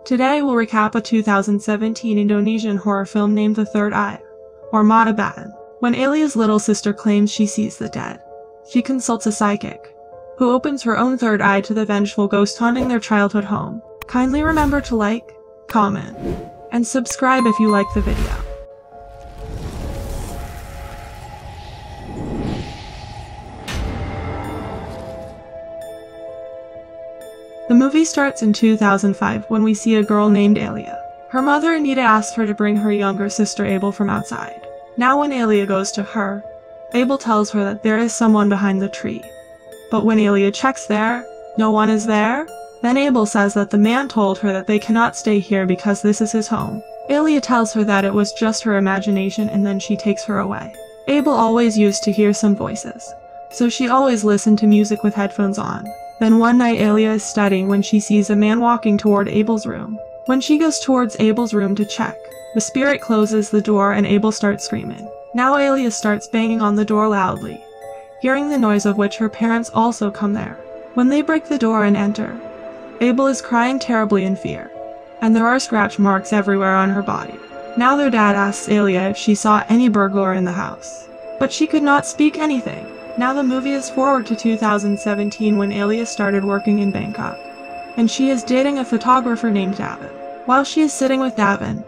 Today we'll recap a 2017 Indonesian horror film named The Third Eye, or Mata Batin. When Alia's little sister claims she sees the dead, she consults a psychic, who opens her own third eye to the vengeful ghost haunting their childhood home. Kindly remember to like, comment, and subscribe if you like the video. The movie starts in 2005 when we see a girl named Alia. Her mother Anita asks her to bring her younger sister Abel from outside. Now when Alia goes to her, Abel tells her that there is someone behind the tree. But when Alia checks there, no one is there. Then Abel says that the man told her that they cannot stay here because this is his home. Alia tells her that it was just her imagination and then she takes her away. Abel always used to hear some voices, so she always listened to music with headphones on. Then one night Alia is studying when she sees a man walking toward Abel's room. When she goes towards Abel's room to check, the spirit closes the door and Abel starts screaming. Now Alia starts banging on the door loudly, hearing the noise of which her parents also come there. When they break the door and enter, Abel is crying terribly in fear, and there are scratch marks everywhere on her body. Now their dad asks Alia if she saw any burglar in the house, but she could not speak anything. Now the movie is forward to 2017 when Alia started working in Bangkok, and she is dating a photographer named Davin. While she is sitting with Davin,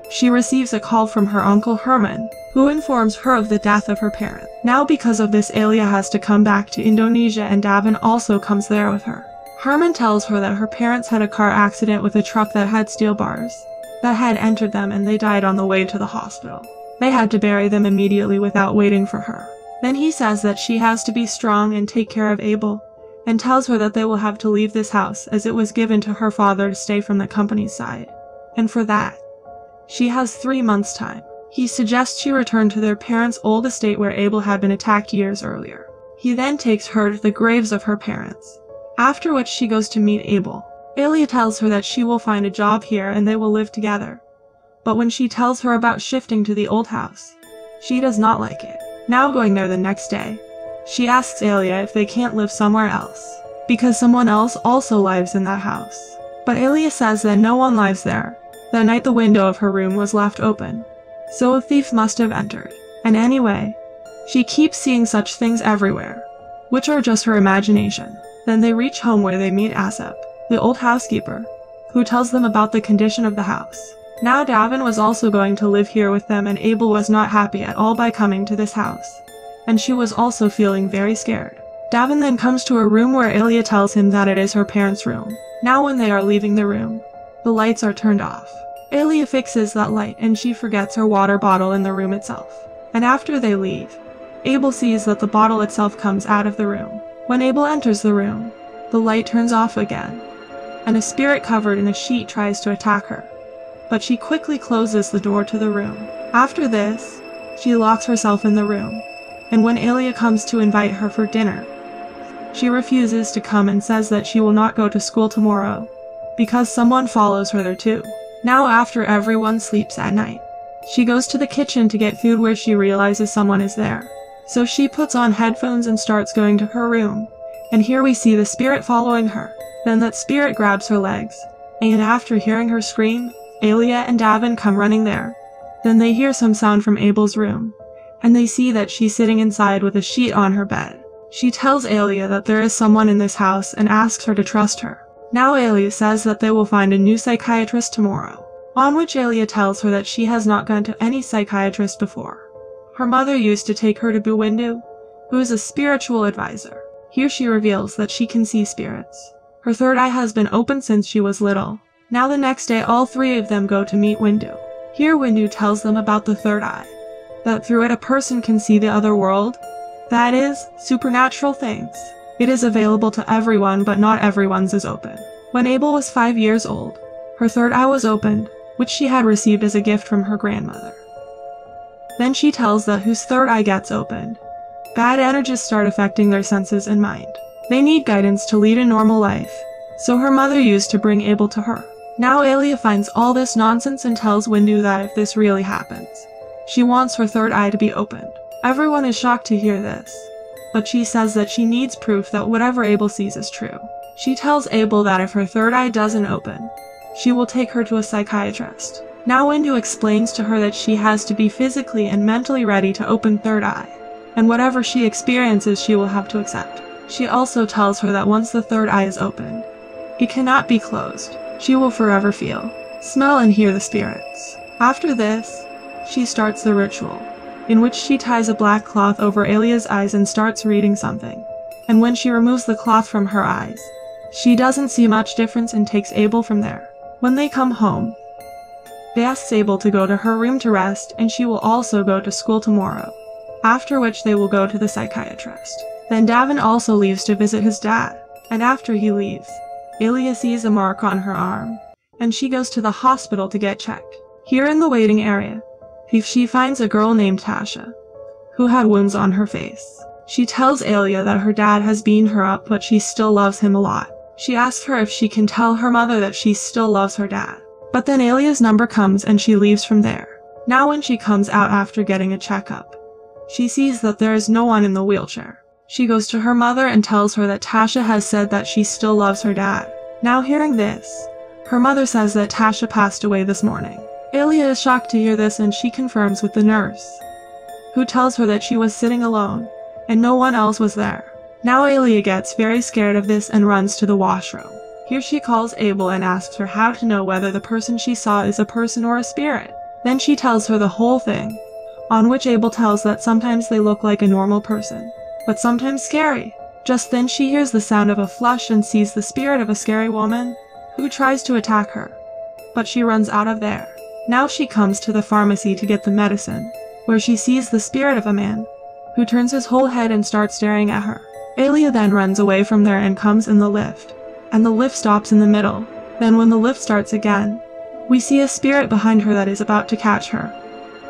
she receives a call from her uncle Herman, who informs her of the death of her parents. Now because of this Alia has to come back to Indonesia and Davin also comes there with her. Herman tells her that her parents had a car accident with a truck that had steel bars that had entered them and they died on the way to the hospital. They had to bury them immediately without waiting for her. Then he says that she has to be strong and take care of Abel, and tells her that they will have to leave this house as it was given to her father to stay from the company's side. And for that, she has 3 months' time. He suggests she return to their parents' old estate where Abel had been attacked years earlier. He then takes her to the graves of her parents, after which she goes to meet Abel. Alia tells her that she will find a job here and they will live together. But when she tells her about shifting to the old house, she does not like it. Now going there the next day, she asks Alia if they can't live somewhere else, because someone else also lives in that house. But Alia says that no one lives there. That night the window of her room was left open, so a thief must have entered. And anyway, she keeps seeing such things everywhere, which are just her imagination. Then they reach home where they meet Asep, the old housekeeper, who tells them about the condition of the house. Now Davin was also going to live here with them and Abel was not happy at all by coming to this house, and she was also feeling very scared. Davin then comes to a room where Alia tells him that it is her parents' room. Now when they are leaving the room, the lights are turned off. Alia fixes that light and she forgets her water bottle in the room itself. And after they leave, Abel sees that the bottle itself comes out of the room. When Abel enters the room, the light turns off again, and a spirit covered in a sheet tries to attack her. But she quickly closes the door to the room. After this, she locks herself in the room, and when Alia comes to invite her for dinner, she refuses to come and says that she will not go to school tomorrow, because someone follows her there too. Now after everyone sleeps at night, she goes to the kitchen to get food where she realizes someone is there. So she puts on headphones and starts going to her room, and here we see the spirit following her. Then that spirit grabs her legs, and after hearing her scream, Alia and Davin come running there. Then they hear some sound from Abel's room, and they see that she's sitting inside with a sheet on her bed. She tells Alia that there is someone in this house and asks her to trust her. Now Alia says that they will find a new psychiatrist tomorrow, on which Alia tells her that she has not gone to any psychiatrist before. Her mother used to take her to Buwindu, who is a spiritual advisor. Here she reveals that she can see spirits. Her third eye has been open since she was little. Now the next day all three of them go to meet Windu. Here Windu tells them about the third eye, that through it a person can see the other world, that is, supernatural things. It is available to everyone but not everyone's is open. When Abel was 5 years old, her third eye was opened, which she had received as a gift from her grandmother. Then she tells that whose third eye gets opened, bad energies start affecting their senses and mind. They need guidance to lead a normal life, so her mother used to bring Abel to her. Now Alia finds all this nonsense and tells Windu that if this really happens, she wants her third eye to be opened. Everyone is shocked to hear this, but she says that she needs proof that whatever Abel sees is true. She tells Abel that if her third eye doesn't open, she will take her to a psychiatrist. Now Windu explains to her that she has to be physically and mentally ready to open third eye, and whatever she experiences she will have to accept. She also tells her that once the third eye is opened, it cannot be closed. She will forever feel, smell and hear the spirits. After this, she starts the ritual, in which she ties a black cloth over Alia's eyes and starts reading something. And when she removes the cloth from her eyes, she doesn't see much difference and takes Abel from there. When they come home, they ask Abel to go to her room to rest, and she will also go to school tomorrow, after which they will go to the psychiatrist. Then Davin also leaves to visit his dad, and after he leaves, Alia sees a mark on her arm, and she goes to the hospital to get checked. Here in the waiting area, she finds a girl named Tasha, who had wounds on her face. She tells Alia that her dad has beaten her up, but she still loves him a lot. She asks her if she can tell her mother that she still loves her dad. But then Alia's number comes and she leaves from there. Now when she comes out after getting a checkup, she sees that there is no one in the wheelchair. She goes to her mother and tells her that Tasha has said that she still loves her dad. Now hearing this, her mother says that Tasha passed away this morning. Alia is shocked to hear this and she confirms with the nurse, who tells her that she was sitting alone, and no one else was there. Now Alia gets very scared of this and runs to the washroom. Here she calls Abel and asks her how to know whether the person she saw is a person or a spirit. Then she tells her the whole thing, on which Abel tells that sometimes they look like a normal person, but sometimes scary. Just then she hears the sound of a flush and sees the spirit of a scary woman, who tries to attack her, but she runs out of there. Now she comes to the pharmacy to get the medicine, where she sees the spirit of a man, who turns his whole head and starts staring at her. Alia then runs away from there and comes in the lift, and the lift stops in the middle. Then when the lift starts again, we see a spirit behind her that is about to catch her,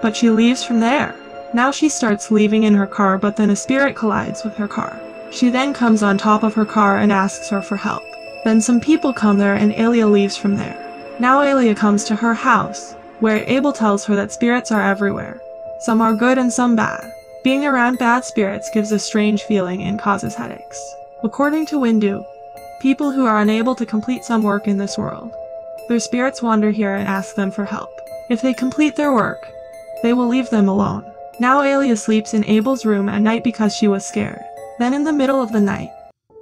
but she leaves from there. Now she starts leaving in her car, but then a spirit collides with her car. She then comes on top of her car and asks her for help. Then some people come there and Alia leaves from there. Now Alia comes to her house, where Abel tells her that spirits are everywhere. Some are good and some bad. Being around bad spirits gives a strange feeling and causes headaches. According to Windu, people who are unable to complete some work in this world, their spirits wander here and ask them for help. If they complete their work, they will leave them alone. Now Alia sleeps in Abel's room at night because she was scared. Then in the middle of the night,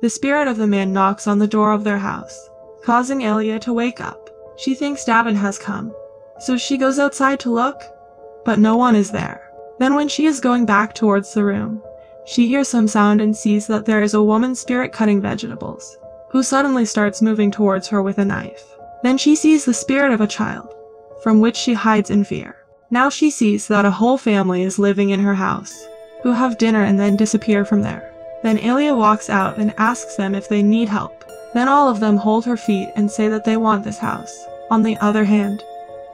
the spirit of the man knocks on the door of their house, causing Alia to wake up. She thinks Davin has come, so she goes outside to look, but no one is there. Then when she is going back towards the room, she hears some sound and sees that there is a woman spirit cutting vegetables, who suddenly starts moving towards her with a knife. Then she sees the spirit of a child, from which she hides in fear. Now she sees that a whole family is living in her house, who have dinner and then disappear from there. Then Alia walks out and asks them if they need help. Then all of them hold her feet and say that they want this house. On the other hand,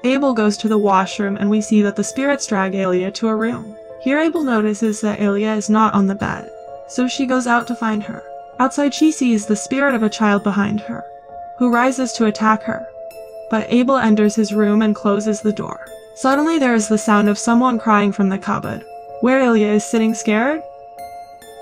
Abel goes to the washroom and we see that the spirits drag Alia to a room. Here Abel notices that Alia is not on the bed, so she goes out to find her. Outside she sees the spirit of a child behind her, who rises to attack her. But Abel enters his room and closes the door. Suddenly there is the sound of someone crying from the cupboard, where Alia is sitting scared,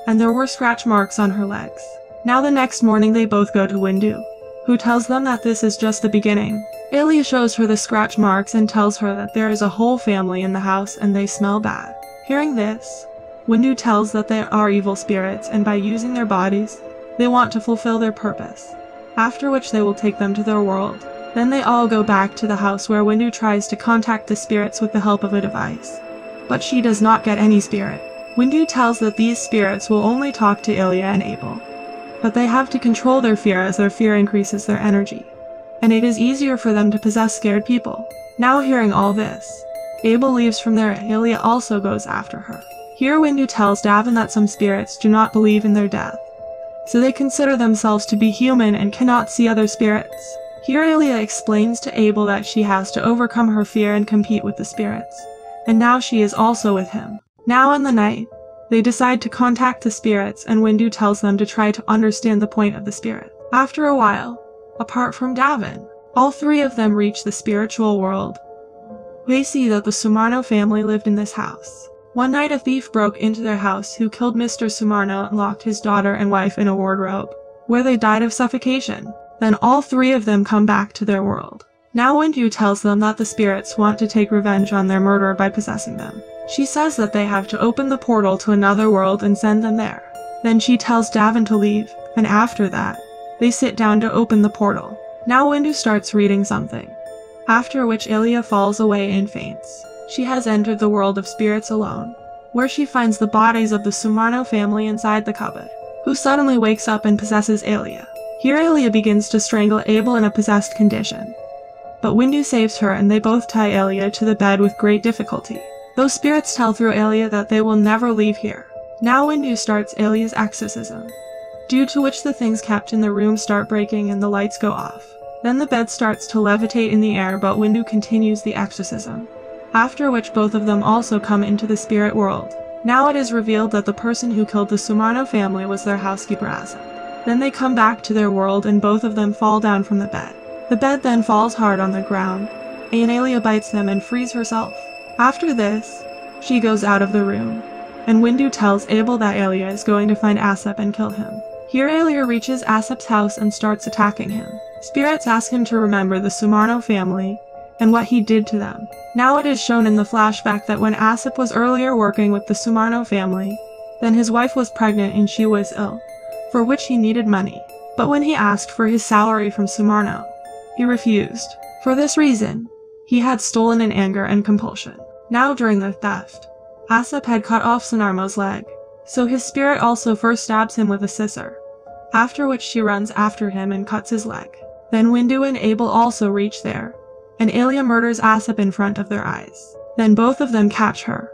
and there were scratch marks on her legs. Now the next morning they both go to Windu, who tells them that this is just the beginning. Alia shows her the scratch marks and tells her that there is a whole family in the house and they smell bad. Hearing this, Windu tells that they are evil spirits and by using their bodies, they want to fulfill their purpose, after which they will take them to their world. Then they all go back to the house where Windu tries to contact the spirits with the help of a device, but she does not get any spirit. Windu tells that these spirits will only talk to Alia and Abel, but they have to control their fear as their fear increases their energy, and it is easier for them to possess scared people. Now hearing all this, Abel leaves from there and Alia also goes after her. Here Windu tells Davin that some spirits do not believe in their death, so they consider themselves to be human and cannot see other spirits. Here Alia explains to Abel that she has to overcome her fear and compete with the spirits, and now she is also with him. Now in the night, they decide to contact the spirits and Windu tells them to try to understand the point of the spirit. After a while, apart from Davin, all three of them reach the spiritual world. They see that the Sumarno family lived in this house. One night a thief broke into their house who killed Mr. Sumarno and locked his daughter and wife in a wardrobe, where they died of suffocation. Then all three of them come back to their world. Now Windu tells them that the spirits want to take revenge on their murderer by possessing them. She says that they have to open the portal to another world and send them there. Then she tells Davin to leave, and after that, they sit down to open the portal. Now Windu starts reading something, after which Alia falls away and faints. She has entered the world of spirits alone, where she finds the bodies of the Sumarno family inside the cupboard, who suddenly wakes up and possesses Alia. Here Alia begins to strangle Abel in a possessed condition, but Windu saves her and they both tie Alia to the bed with great difficulty. Those spirits tell through Alia that they will never leave here. Now Windu starts Alia's exorcism, due to which the things kept in the room start breaking and the lights go off. Then the bed starts to levitate in the air, but Windu continues the exorcism, after which both of them also come into the spirit world. Now it is revealed that the person who killed the Sumarno family was their housekeeper Asap. Then they come back to their world and both of them fall down from the bed. The bed then falls hard on the ground, and Alia bites them and frees herself. After this, she goes out of the room, and Windu tells Abel that Alia is going to find Asap and kill him. Here Alia reaches Asap's house and starts attacking him. Spirits ask him to remember the Sumarno family and what he did to them. Now it is shown in the flashback that when Asap was earlier working with the Sumarno family, then his wife was pregnant and she was ill, for which he needed money. But when he asked for his salary from Sumarno, he refused. For this reason, he had stolen in anger and compulsion. Now during the theft, Asap had cut off Sumarno's leg, so his spirit also first stabs him with a scissor, after which she runs after him and cuts his leg. Then Windu and Abel also reach there, and Alia murders Asap in front of their eyes. Then both of them catch her,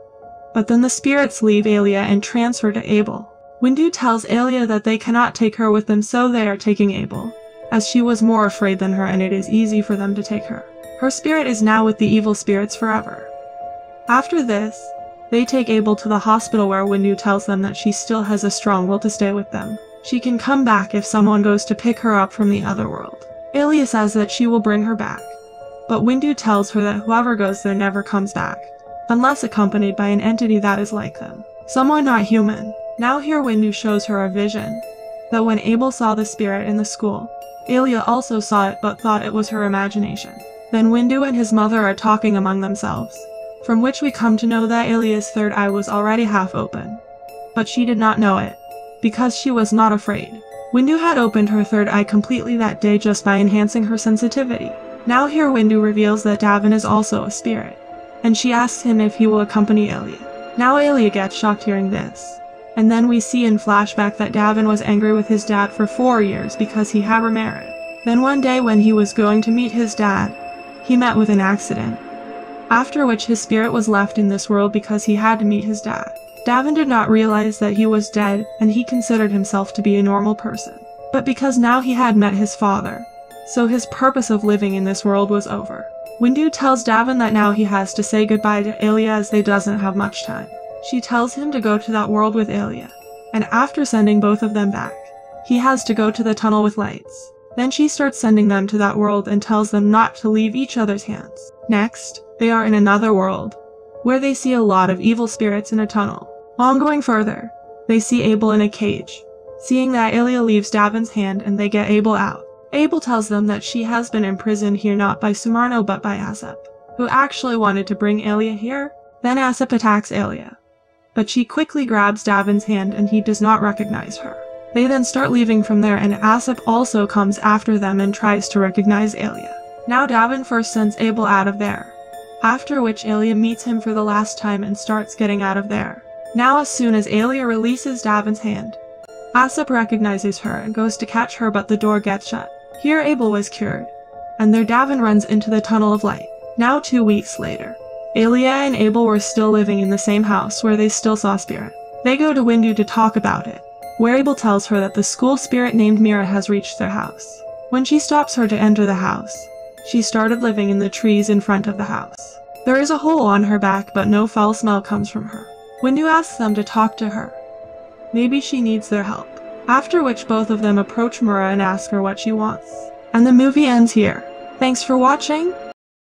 but then the spirits leave Alia and transfer to Abel. Windu tells Alia that they cannot take her with them, so they are taking Abel, as she was more afraid than her and it is easy for them to take her. Her spirit is now with the evil spirits forever. After this, they take Abel to the hospital where Windu tells them that she still has a strong will to stay with them. She can come back if someone goes to pick her up from the other world. Alia says that she will bring her back, but Windu tells her that whoever goes there never comes back, unless accompanied by an entity that is like them, someone not human. Now here Windu shows her a vision, that when Abel saw the spirit in the school, Alia also saw it but thought it was her imagination. Then Windu and his mother are talking among themselves, from which we come to know that Alia's third eye was already half open, but she did not know it, because she was not afraid. Windu had opened her third eye completely that day just by enhancing her sensitivity. Now here Windu reveals that Davin is also a spirit, and she asks him if he will accompany Alia. Now Alia gets shocked hearing this, and then we see in flashback that Davin was angry with his dad for 4 years because he had remarried. Then one day when he was going to meet his dad, he met with an accident, after which his spirit was left in this world because he had to meet his dad. Davin did not realize that he was dead and he considered himself to be a normal person. But because now he had met his father, so his purpose of living in this world was over. Windu tells Davin that now he has to say goodbye to Alia as they doesn't have much time. She tells him to go to that world with Alia, and after sending both of them back, he has to go to the tunnel with lights. Then she starts sending them to that world and tells them not to leave each other's hands. Next, they are in another world, where they see a lot of evil spirits in a tunnel. On going further, they see Abel in a cage. Seeing that Alia leaves Davin's hand and they get Abel out. Abel tells them that she has been imprisoned here not by Sumarno but by Asap, who actually wanted to bring Alia here. Then Asap attacks Alia, but she quickly grabs Davin's hand and he does not recognize her. They then start leaving from there and Asap also comes after them and tries to recognize Alia. Now Davin first sends Abel out of there, after which Alia meets him for the last time and starts getting out of there. Now as soon as Alia releases Davin's hand, Asap recognizes her and goes to catch her but the door gets shut. Here Abel was cured, and there Davin runs into the tunnel of light. Now 2 weeks later, Alia and Abel were still living in the same house where they still saw spirit. They go to Windu to talk about it, where Abel tells her that the school spirit named Mira has reached their house. When she stops her to enter the house, she started living in the trees in front of the house. There is a hole on her back but no foul smell comes from her. Windu asks them to talk to her. Maybe she needs their help. After which both of them approach Mira and ask her what she wants. And the movie ends here. Thanks for watching.